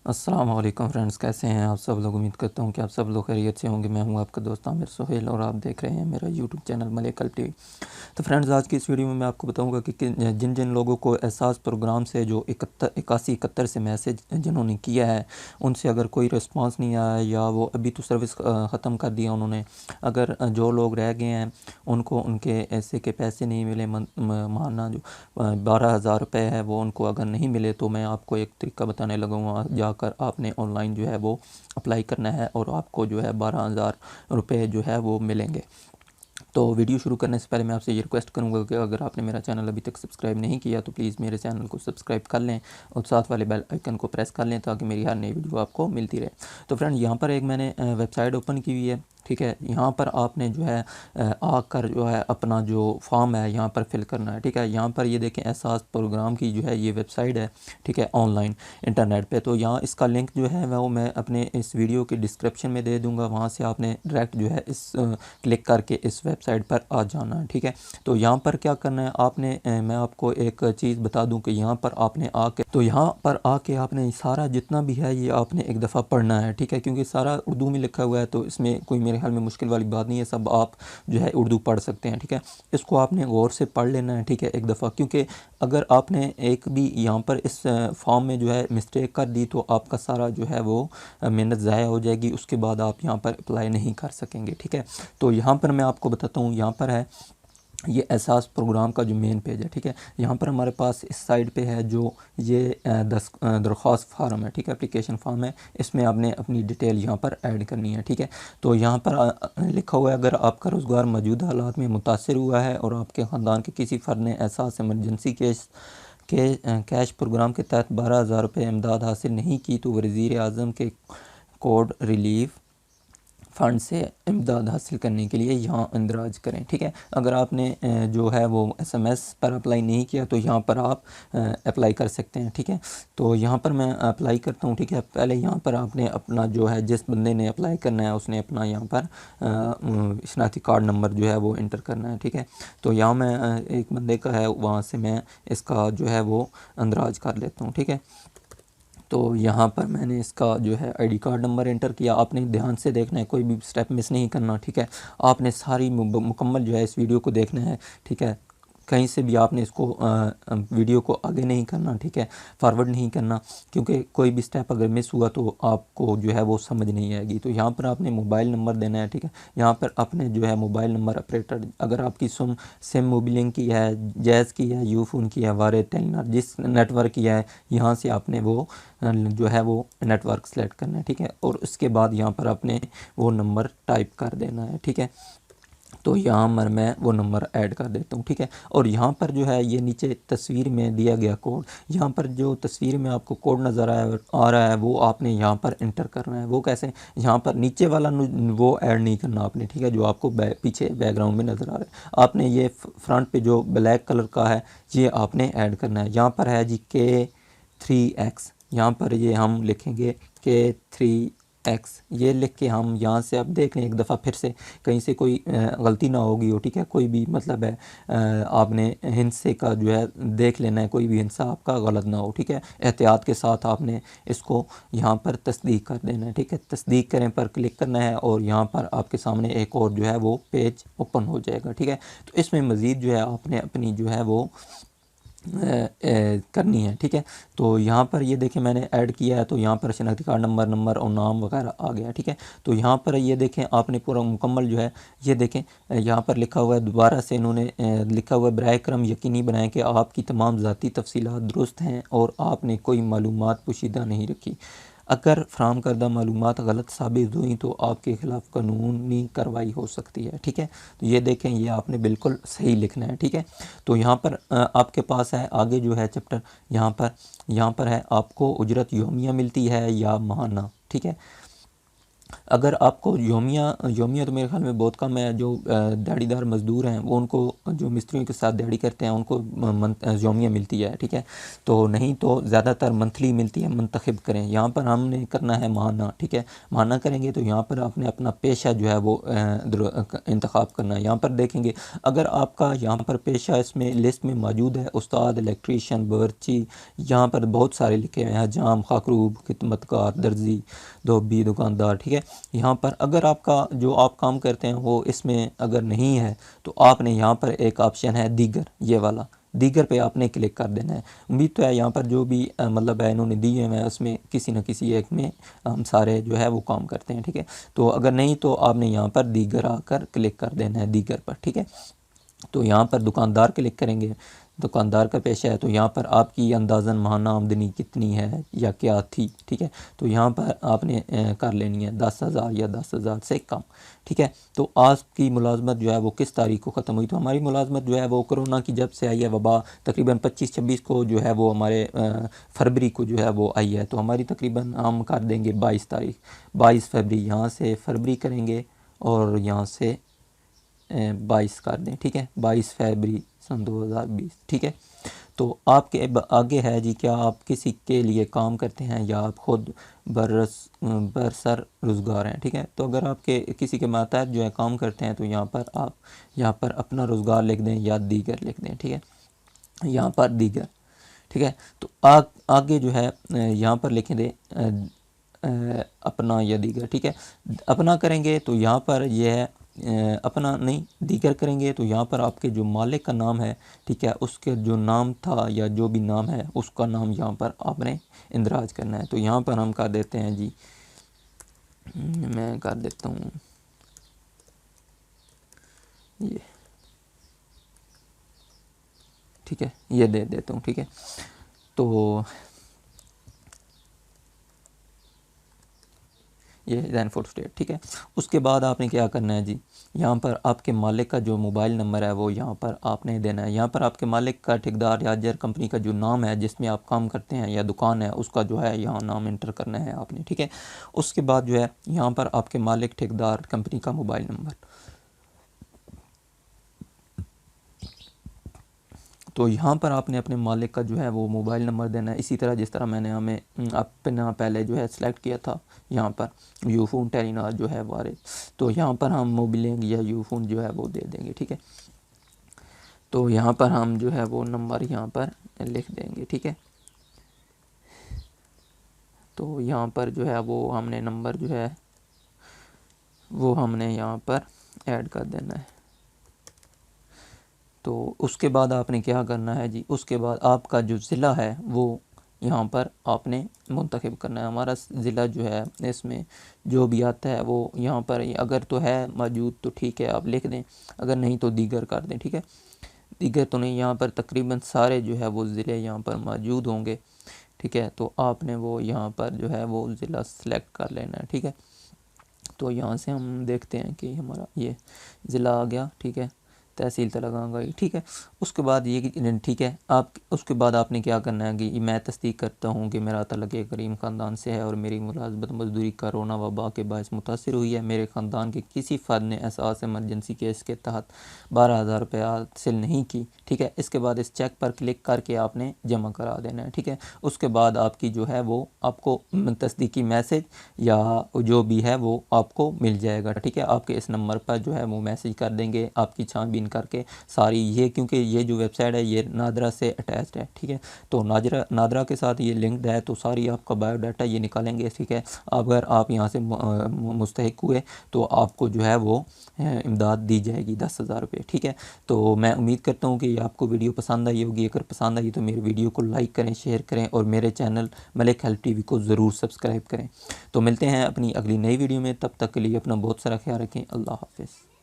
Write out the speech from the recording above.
अस्सलाम वालेकुम फ्रेंड्स, कैसे हैं आप सब लोग। उम्मीद करता हूं कि आप सब लोग खैरियत से होंगे। मैं हूं आपका दोस्त आमिर सोहेल और आप देख रहे हैं मेरा यूट्यूब चैनल मलिक टीवी। तो फ्रेंड्स, आज की इस वीडियो में मैं आपको बताऊंगा कि जिन जिन लोगों को एहसास प्रोग्राम से जो 81 से मैसेज जिन्होंने किया है उनसे अगर कोई रिस्पांस नहीं आया या वो अभी तो सर्विस ख़त्म कर दिया उन्होंने, अगर जो लोग रह गए हैं उनको उनके ऐसे के पैसे नहीं मिले, माना जो 12,000 रुपये है वो उनको अगर नहीं मिले, तो मैं आपको एक तरीका बताने लगूँगा। जाकर आपने ऑनलाइन जो है वो अप्लाई करना है और आपको जो है 12,000 रुपये जो है वो मिलेंगे। तो वीडियो शुरू करने से पहले मैं आपसे ये रिक्वेस्ट करूंगा कि अगर आपने मेरा चैनल अभी तक सब्सक्राइब नहीं किया तो प्लीज़ मेरे चैनल को सब्सक्राइब कर लें और साथ वाले बेल आइकन को प्रेस कर लें ताकि मेरी हर नई वीडियो आपको मिलती रहे। तो फ्रेंड, यहाँ पर एक मैंने वेबसाइट ओपन की हुई है, ठीक है। यहाँ पर आपने जो है आकर जो है अपना जो फॉर्म है यहाँ पर फिल करना है, ठीक है। यहाँ पर ये देखें, एहसास प्रोग्राम की जो है ये वेबसाइट है, ठीक है, ऑनलाइन इंटरनेट पे। तो यहाँ इसका लिंक जो है वो मैं अपने इस वीडियो के डिस्क्रिप्शन में दे दूँगा, वहाँ से आपने डायरेक्ट जो है इस क्लिक करके इस वेबसाइट पर आ जाना है, ठीक है। तो यहाँ पर क्या करना है आपने, मैं आपको एक चीज़ बता दूँ कि यहाँ पर आपने आके आपने सारा जितना भी है ये आपने एक दफ़ा पढ़ना है, ठीक है, क्योंकि सारा उर्दू में लिखा हुआ है तो इसमें कोई मेरे ख्याल में मुश्किल वाली बात नहीं है, सब आप जो है उर्दू पढ़ सकते हैं, ठीक है। इसको आपने गौर से पढ़ लेना है, ठीक है, एक दफ़ा, क्योंकि अगर आपने एक भी यहाँ पर इस फॉर्म में जो है मिस्टेक कर दी तो आपका सारा जो है वो मेहनत ज़ाया हो जाएगी, उसके बाद आप यहाँ पर अप्लाई नहीं कर सकेंगे, ठीक है। तो यहाँ पर मैं आपको बताता हूँ, यहाँ पर है ये एहसास प्रोग्राम का जो मेन पेज है, ठीक है। यहाँ पर हमारे पास इस साइड पे है जो ये दरख्वास्त फार्म है, ठीक है, एप्लीकेशन फार्म है। इसमें आपने अपनी डिटेल यहाँ पर ऐड करनी है, ठीक है। तो यहाँ पर लिखा हुआ है, अगर आपका रोज़गार मौजूदा हालात में मुतासर हुआ है और आपके ख़ानदान के किसी फ़र्द ने एहसास इमरजेंसी कैश प्रोग्राम के तहत 12,000 रुपये इमदाद हासिल नहीं की तो वज़ीर आज़म के कोड रिलीफ फ़ंड से इमदाद हासिल करने के लिए यहाँ इंदराज करें, ठीक है। अगर आपने जो है वो SMS पर अप्लाई नहीं किया तो यहाँ पर आप अप्लाई कर सकते हैं, ठीक है। तो यहाँ पर मैं अप्लाई करता हूँ, ठीक है। पहले यहाँ पर आपने अपना जो है जिस बंदे ने अप्लाई करना है उसने अपना यहाँ पर शनाख्ती कार्ड नंबर जो है वो इंटर करना है, ठीक है। तो यहाँ मैं एक बंदे का है, वहाँ से मैं इसका जो है वो इंदराज कर लेता हूँ, ठीक है। तो यहाँ पर मैंने इसका जो है ID कार्ड नंबर एंटर किया। आपने ध्यान से देखना है, कोई भी स्टेप मिस नहीं करना, ठीक है। आपने सारी मुकम्मल जो है इस वीडियो को देखना है, ठीक है। कहीं से भी आपने इसको वीडियो को आगे नहीं करना, ठीक है, फॉरवर्ड नहीं करना, क्योंकि कोई भी स्टेप अगर मिस हुआ तो आपको जो है वो समझ नहीं आएगी। तो यहाँ पर आपने मोबाइल नंबर देना है, ठीक है। यहाँ पर आपने जो है मोबाइल नंबर ऑपरेटर, अगर आपकी सिम मोबिलिंग की है, जैज़ की है, यूफोन की है, वारे टेलीनॉर, जिस नेटवर्क की है, यहाँ से आपने वो जो है वो नेटवर्क सेलेक्ट करना है, ठीक है। और उसके बाद यहाँ पर आपने वो नंबर टाइप कर देना है, ठीक है। तो यहाँ पर मैं वो नंबर ऐड कर देता हूँ, ठीक है। और यहाँ पर जो है ये नीचे तस्वीर में दिया गया कोड, यहाँ पर जो तस्वीर में आपको कोड नज़र आ रहा है वो आपने यहाँ पर इंटर करना है। वो कैसे, यहाँ पर नीचे वाला वो ऐड नहीं करना आपने, ठीक है, जो आपको पीछे बैकग्राउंड में नज़र आ रहा है। आपने ये फ्रंट पे जो ब्लैक कलर का है ये आपने ऐड करना है। यहाँ पर है जी K3X, यहाँ पर ये हम लिखेंगे K3X, ये लिख के हम यहाँ से आप देख लें एक दफ़ा फिर से, कहीं से कोई गलती ना होगी हो, ठीक है। कोई भी मतलब है आपने हिंसे का जो है देख लेना है, कोई भी हिंसा आपका गलत ना हो, ठीक है। एहतियात के साथ आपने इसको यहाँ पर तस्दीक कर देना है, ठीक है। तस्दीक करें पर क्लिक करना है और यहाँ पर आपके सामने एक और जो है वो पेज ओपन हो जाएगा, ठीक है। तो इसमें मज़ीद जो है आपने अपनी जो है वो करनी है, ठीक है। तो यहाँ पर ये देखें मैंने ऐड किया है, तो यहाँ पर शनाख्ती कार्ड नंबर और नाम वगैरह आ गया, ठीक है। तो यहाँ पर ये देखें आपने पूरा मुकम्मल जो है ये देखें, यहाँ पर लिखा हुआ है, दोबारा से इन्होंने लिखा हुआ है, बराए करम यकीनी बनाएं कि आपकी तमाम ज़ाती तफसीलात दुरुस्त हैं और आपने कोई मालूमात पोशीदा नहीं रखी। अगर फ्राहम करदा मालूमात गलत साबित हुई तो आपके ख़िलाफ़ कानूनी कार्रवाई हो सकती है, ठीक है। तो ये देखें, ये आपने बिल्कुल सही लिखना है, ठीक है। तो यहाँ पर आपके पास है आगे जो है चैप्टर, यहाँ पर है आपको उजरत यौमिया मिलती है या माहाना, ठीक है। अगर आपको योमिया तो मेरे ख्याल में बहुत कम है, जो दिहाड़ीदार मज़दूर हैं वो उनको जो मिस्त्रियों के साथ दिहाड़ी करते हैं उनको योमिया मिलती है, ठीक है। तो नहीं तो ज़्यादातर मंथली मिलती है, मंतखब करें। यहाँ पर हमने करना है माहाना, ठीक है। माहाना करेंगे तो यहाँ पर आपने अपना पेशा जो है वो इंतखाब करना है। यहाँ पर देखेंगे अगर आपका यहाँ पर पेशा इसमें लिस्ट में मौजूद है, उस्ताद, इलेक्ट्रीशियन, बावर्ची, यहाँ पर बहुत सारे लिखे हुए हैं, हजाम, खाकरूब, खिदमतकार, दर्जी, धोबी, दुकानदार, ठीक है। यहाँ पर अगर आपका जो आप काम करते हैं वो इसमें अगर नहीं है तो आपने यहाँ पर एक ऑप्शन है दीगर, ये वाला दीगर पे आपने क्लिक कर देना है। उम्मीद तो है यहाँ पर जो भी मतलब है इन्होंने दिए हैं उसमें किसी न किसी एक में हम सारे जो है वो काम करते हैं, ठीक है। तो अगर नहीं तो आपने यहाँ पर दीगर आकर क्लिक कर देना है दीगर पर, ठीक है। तो यहाँ पर दुकानदार क्लिक करेंगे, दुकानदार का पेशा है तो यहाँ पर आपकी अंदाज़न माहाना आमदनी कितनी है या क्या थी, ठीक है। तो यहाँ पर आपने कर लेनी है 10,000 या 10,000 से कम, ठीक है। तो आपकी मुलाजमत जो है वो किस तारीख को ख़त्म हुई? तो हमारी मुलाजमत जो है वो कोरोना की जब से आई है वबा, तकरीबन 25-26 को जो है वो हमारे फरवरी को जो है वो आई है। तो हमारी तकरीबन हम कर देंगे 22 तारीख, 22 फरवरी, यहाँ से फरवरी करेंगे और यहाँ से 22 कर दें, ठीक है। 22 फरवरी सन 2020, ठीक है। तो आपके आगे है जी, क्या आप किसी के लिए काम करते हैं या आप ख़ुद बरसर रोज़गार हैं, ठीक है। तो अगर आपके किसी के मातहत जो है काम करते हैं तो यहाँ पर आप यहाँ पर अपना रोज़गार लिख दें या दीगर लिख दें, ठीक है। यहाँ पर दीगर, ठीक है। तो आगे जो है यहाँ पर लिखें दें अपना या दीगर, ठीक है। अपना करेंगे तो यहाँ पर यह है अपना नहीं, दीगर करेंगे तो यहाँ पर आपके जो मालिक का नाम है, ठीक है, उसके जो नाम था या जो भी नाम है उसका नाम यहाँ पर आपने इंदराज करना है। तो यहाँ पर हम कर देते हैं जी, मैं कर देता हूँ ये, ठीक है, ये दे देता हूँ, ठीक है। तो ये दैन फुट स्टेट, ठीक है। उसके बाद आपने क्या करना है जी, यहाँ पर आपके मालिक का जो मोबाइल नंबर है वो यहाँ पर आपने देना है। यहाँ पर आपके मालिक का, ठेकेदार या अजर कंपनी का जो नाम है जिसमें आप काम करते हैं या दुकान है उसका जो है यहाँ नाम इंटर करना है आपने, ठीक है। उसके बाद जो है यहाँ पर आपके मालिक, ठेकेदार कंपनी का मोबाइल नंबर, तो यहाँ पर आपने अपने मालिक का जो है वो मोबाइल नंबर देना है, इसी तरह जिस तरह मैंने हमें अपना पहले जो है सिलेक्ट किया था यहाँ पर यूफोन टेलीनार जो है वारिस। तो यहाँ पर हम मोबिलिंग या यूफोन जो है वो दे देंगे, ठीक है। तो यहाँ पर हम जो है वो नंबर यहाँ पर लिख देंगे, ठीक है। तो यहाँ पर जो है वो हमने नंबर जो है वो हमने यहाँ पर ऐड कर देना है। तो उसके बाद आपने क्या करना है जी, उसके बाद आपका जो ज़िला है वो यहाँ पर आपने मुंतखब करना है। हमारा ज़िला जो है इसमें जो भी आता है वो यहाँ पर अगर तो है मौजूद तो ठीक है आप लिख दें, अगर नहीं तो दीगर कर दें, ठीक है। दीगर तो नहीं, यहाँ पर तकरीबन सारे जो है वो ज़िले यहाँ पर मौजूद होंगे, ठीक है। तो आपने वो यहाँ पर जो है वो ज़िला सेलेक्ट कर लेना है, ठीक है। तो यहाँ से हम देखते हैं कि हमारा ये ज़िला आ गया, ठीक है, तहसील तेलंगाना, ठीक है। उसके बाद ये, ठीक है, आप उसके बाद आपने क्या करना है कि मैं तस्दीक करता हूँ कि मेरा ताल्लुक़ करीम ख़ानदान से है और मेरी मुलाज़मत मज़दूरी कोरोना वबा के बायस मुतासिर हुई है। मेरे ख़ानदान के किसी फ़र्द ने एहसास इमरजेंसी केस के तहत 12,000 रुपये हासिल नहीं की, ठीक है। इसके बाद इस चेक पर क्लिक करके आपने जमा करा देना है, ठीक है। उसके बाद आपकी जो है वो आपको तस्दीकी मैसेज या जो भी है वो आपको मिल जाएगा, ठीक है। आपके इस नंबर पर जो है वो मैसेज कर देंगे आपकी छानबीन करके सारी, ये क्योंकि ये जो वेबसाइट है ये नादरा से अटैच्ड है, ठीक है। तो नादरा के साथ ये लिंक्ड है, तो सारी आपका बायोडाटा ये निकालेंगे, ठीक है। अगर आप यहाँ से मुस्तहिक हुए तो आपको जो है वो इमदाद दी जाएगी 10,000 रुपये, ठीक है। तो मैं उम्मीद करता हूँ कि आपको वीडियो पसंद आई होगी। अगर पसंद आई तो मेरे वीडियो को लाइक करें, शेयर करें और मेरे चैनल मलिक हेल्प टीवी को ज़रूर सब्सक्राइब करें। तो मिलते हैं अपनी अगली नई वीडियो में, तब तक के लिए अपना बहुत सारा ख्याल रखें। अल्लाह हाफ़िज़।